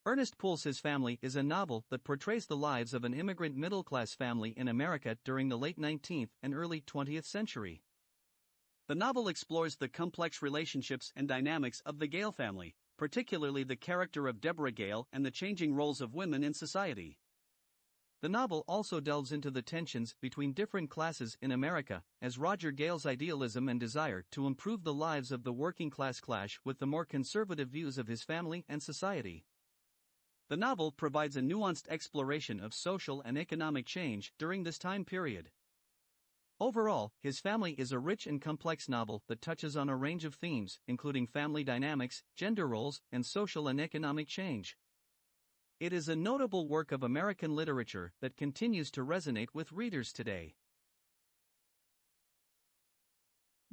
Ernest Poole's His Family is a novel that portrays the lives of an immigrant middle-class family in America during the late 19th and early 20th century. The novel explores the complex relationships and dynamics of the Gale family, particularly the character of Deborah Gale and the changing roles of women in society. The novel also delves into the tensions between different classes in America, as Roger Gale's idealism and desire to improve the lives of the working class clash with the more conservative views of his family and society. The novel provides a nuanced exploration of social and economic change during this time period. Overall, His Family is a rich and complex novel that touches on a range of themes, including family dynamics, gender roles, and social and economic change. It is a notable work of American literature that continues to resonate with readers today.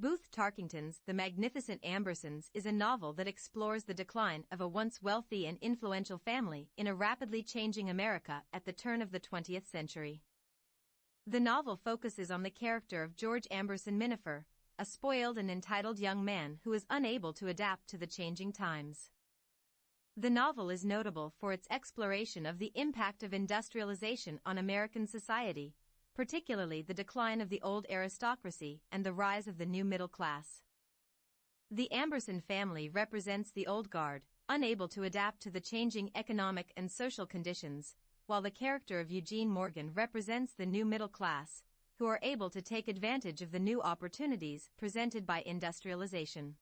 Booth Tarkington's The Magnificent Ambersons is a novel that explores the decline of a once wealthy and influential family in a rapidly changing America at the turn of the 20th century. The novel focuses on the character of George Amberson Minafer, a spoiled and entitled young man who is unable to adapt to the changing times. The novel is notable for its exploration of the impact of industrialization on American society, particularly the decline of the old aristocracy and the rise of the new middle class. The Amberson family represents the old guard, unable to adapt to the changing economic and social conditions, while the character of Eugene Morgan represents the new middle class, who are able to take advantage of the new opportunities presented by industrialization.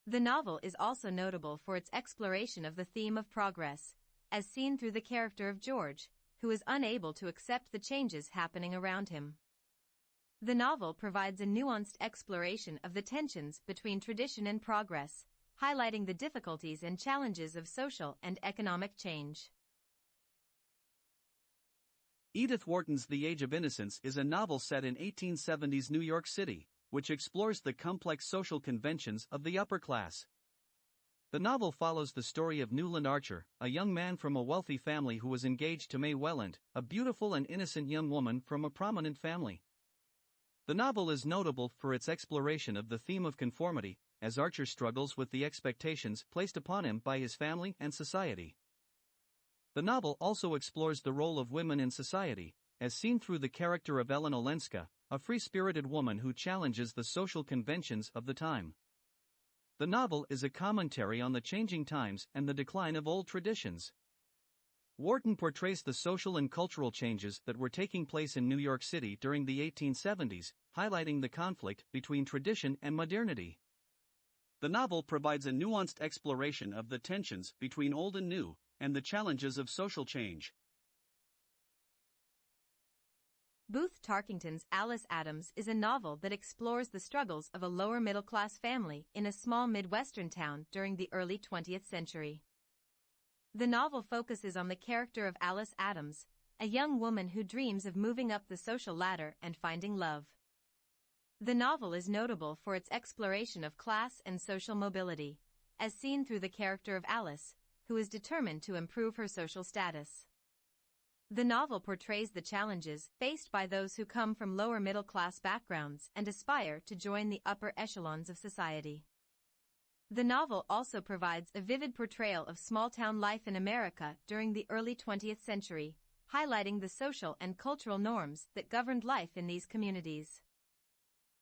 The novel is also notable for its exploration of the theme of progress, as seen through the character of George, who is unable to accept the changes happening around him. The novel provides a nuanced exploration of the tensions between tradition and progress, highlighting the difficulties and challenges of social and economic change. Edith Wharton's The Age of Innocence is a novel set in 1870s New York City, which explores the complex social conventions of the upper class. The novel follows the story of Newland Archer, a young man from a wealthy family who was engaged to May Welland, a beautiful and innocent young woman from a prominent family. The novel is notable for its exploration of the theme of conformity, as Archer struggles with the expectations placed upon him by his family and society. The novel also explores the role of women in society, as seen through the character of Ellen Olenska, a free-spirited woman who challenges the social conventions of the time. The novel is a commentary on the changing times and the decline of old traditions. Wharton portrays the social and cultural changes that were taking place in New York City during the 1870s, highlighting the conflict between tradition and modernity. The novel provides a nuanced exploration of the tensions between old and new, and the challenges of social change. Booth Tarkington's Alice Adams is a novel that explores the struggles of a lower middle-class family in a small Midwestern town during the early 20th century. The novel focuses on the character of Alice Adams, a young woman who dreams of moving up the social ladder and finding love. The novel is notable for its exploration of class and social mobility, as seen through the character of Alice, who is determined to improve her social status. The novel portrays the challenges faced by those who come from lower middle-class backgrounds and aspire to join the upper echelons of society. The novel also provides a vivid portrayal of small-town life in America during the early 20th century, highlighting the social and cultural norms that governed life in these communities.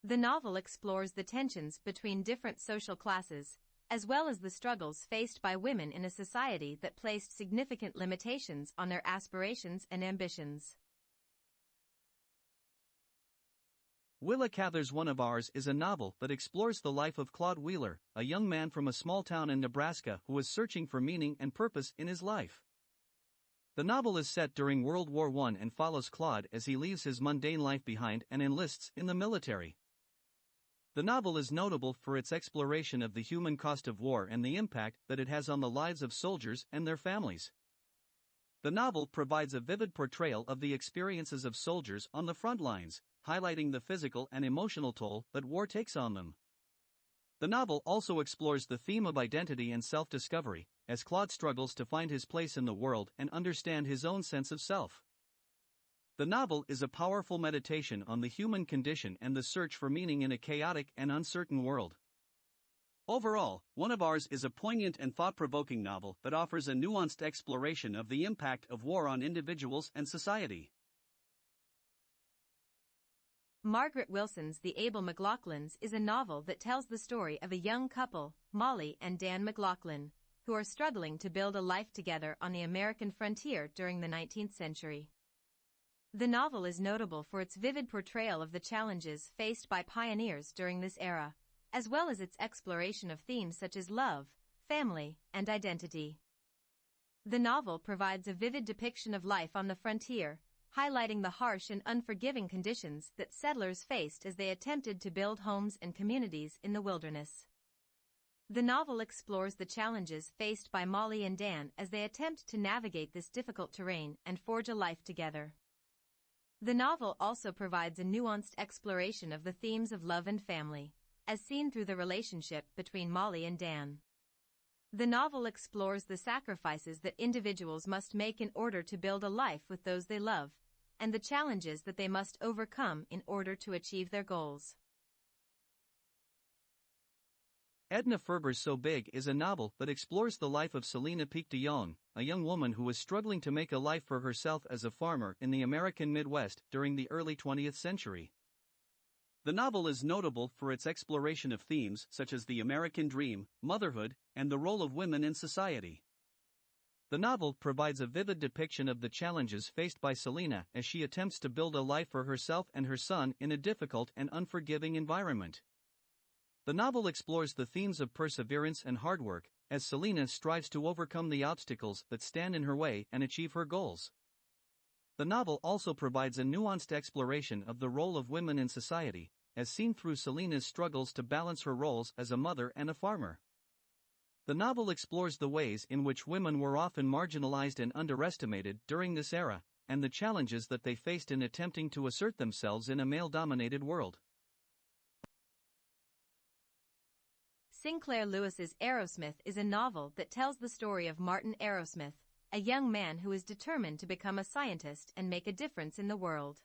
The novel explores the tensions between different social classes, as well as the struggles faced by women in a society that placed significant limitations on their aspirations and ambitions. Willa Cather's One of Ours is a novel that explores the life of Claude Wheeler, a young man from a small town in Nebraska who is searching for meaning and purpose in his life. The novel is set during World War I and follows Claude as he leaves his mundane life behind and enlists in the military. The novel is notable for its exploration of the human cost of war and the impact that it has on the lives of soldiers and their families. The novel provides a vivid portrayal of the experiences of soldiers on the front lines, highlighting the physical and emotional toll that war takes on them. The novel also explores the theme of identity and self-discovery, as Claude struggles to find his place in the world and understand his own sense of self. The novel is a powerful meditation on the human condition and the search for meaning in a chaotic and uncertain world. Overall, One of Ours is a poignant and thought-provoking novel that offers a nuanced exploration of the impact of war on individuals and society. Margaret Wilson's The Able McLaughlins is a novel that tells the story of a young couple, Molly and Dan McLaughlin, who are struggling to build a life together on the American frontier during the 19th century. The novel is notable for its vivid portrayal of the challenges faced by pioneers during this era, as well as its exploration of themes such as love, family, and identity. The novel provides a vivid depiction of life on the frontier, highlighting the harsh and unforgiving conditions that settlers faced as they attempted to build homes and communities in the wilderness. The novel explores the challenges faced by Molly and Dan as they attempt to navigate this difficult terrain and forge a life together. The novel also provides a nuanced exploration of the themes of love and family, as seen through the relationship between Molly and Dan. The novel explores the sacrifices that individuals must make in order to build a life with those they love, and the challenges that they must overcome in order to achieve their goals. Edna Ferber's So Big is a novel that explores the life of Selina Peake de Jong, a young woman who was struggling to make a life for herself as a farmer in the American Midwest during the early 20th century. The novel is notable for its exploration of themes such as the American dream, motherhood, and the role of women in society. The novel provides a vivid depiction of the challenges faced by Selina as she attempts to build a life for herself and her son in a difficult and unforgiving environment. The novel explores the themes of perseverance and hard work, as Selina strives to overcome the obstacles that stand in her way and achieve her goals. The novel also provides a nuanced exploration of the role of women in society, as seen through Selina's struggles to balance her roles as a mother and a farmer. The novel explores the ways in which women were often marginalized and underestimated during this era, and the challenges that they faced in attempting to assert themselves in a male-dominated world. Sinclair Lewis's Arrowsmith is a novel that tells the story of Martin Arrowsmith, a young man who is determined to become a scientist and make a difference in the world.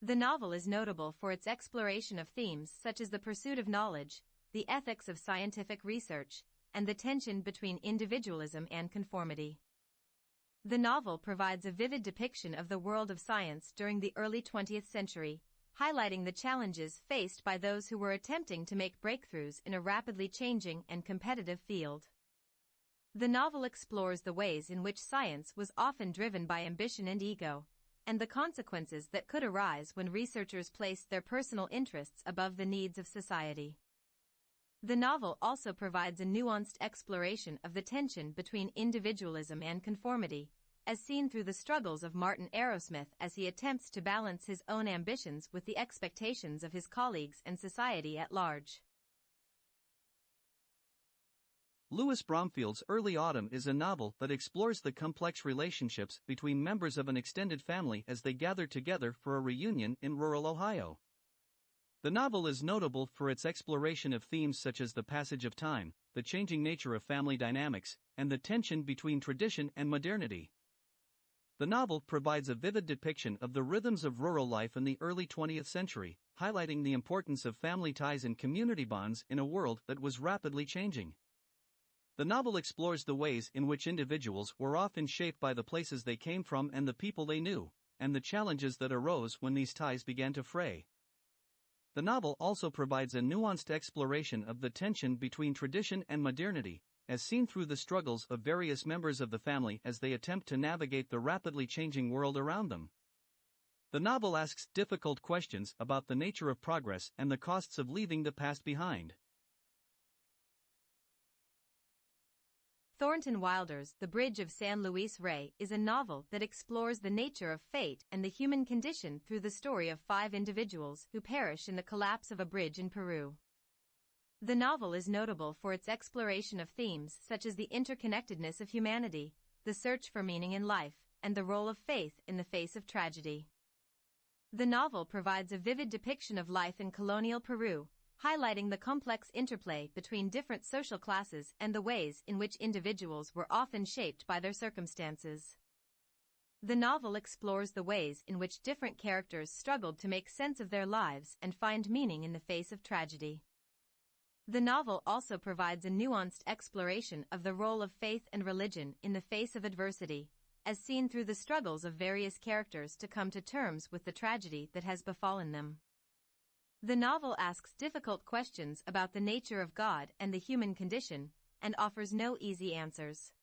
The novel is notable for its exploration of themes such as the pursuit of knowledge, the ethics of scientific research, and the tension between individualism and conformity. The novel provides a vivid depiction of the world of science during the early 20th century, highlighting the challenges faced by those who were attempting to make breakthroughs in a rapidly changing and competitive field. The novel explores the ways in which science was often driven by ambition and ego, and the consequences that could arise when researchers placed their personal interests above the needs of society. The novel also provides a nuanced exploration of the tension between individualism and conformity, as seen through the struggles of Martin Arrowsmith as he attempts to balance his own ambitions with the expectations of his colleagues and society at large. Lewis Bromfield's Early Autumn is a novel that explores the complex relationships between members of an extended family as they gather together for a reunion in rural Ohio. The novel is notable for its exploration of themes such as the passage of time, the changing nature of family dynamics, and the tension between tradition and modernity. The novel provides a vivid depiction of the rhythms of rural life in the early 20th century, highlighting the importance of family ties and community bonds in a world that was rapidly changing. The novel explores the ways in which individuals were often shaped by the places they came from and the people they knew, and the challenges that arose when these ties began to fray. The novel also provides a nuanced exploration of the tension between tradition and modernity, as seen through the struggles of various members of the family as they attempt to navigate the rapidly changing world around them. The novel asks difficult questions about the nature of progress and the costs of leaving the past behind. Thornton Wilder's The Bridge of San Luis Rey is a novel that explores the nature of fate and the human condition through the story of 5 individuals who perish in the collapse of a bridge in Peru. The novel is notable for its exploration of themes such as the interconnectedness of humanity, the search for meaning in life, and the role of faith in the face of tragedy. The novel provides a vivid depiction of life in colonial Peru, highlighting the complex interplay between different social classes and the ways in which individuals were often shaped by their circumstances. The novel explores the ways in which different characters struggled to make sense of their lives and find meaning in the face of tragedy. The novel also provides a nuanced exploration of the role of faith and religion in the face of adversity, as seen through the struggles of various characters to come to terms with the tragedy that has befallen them. The novel asks difficult questions about the nature of God and the human condition, and offers no easy answers.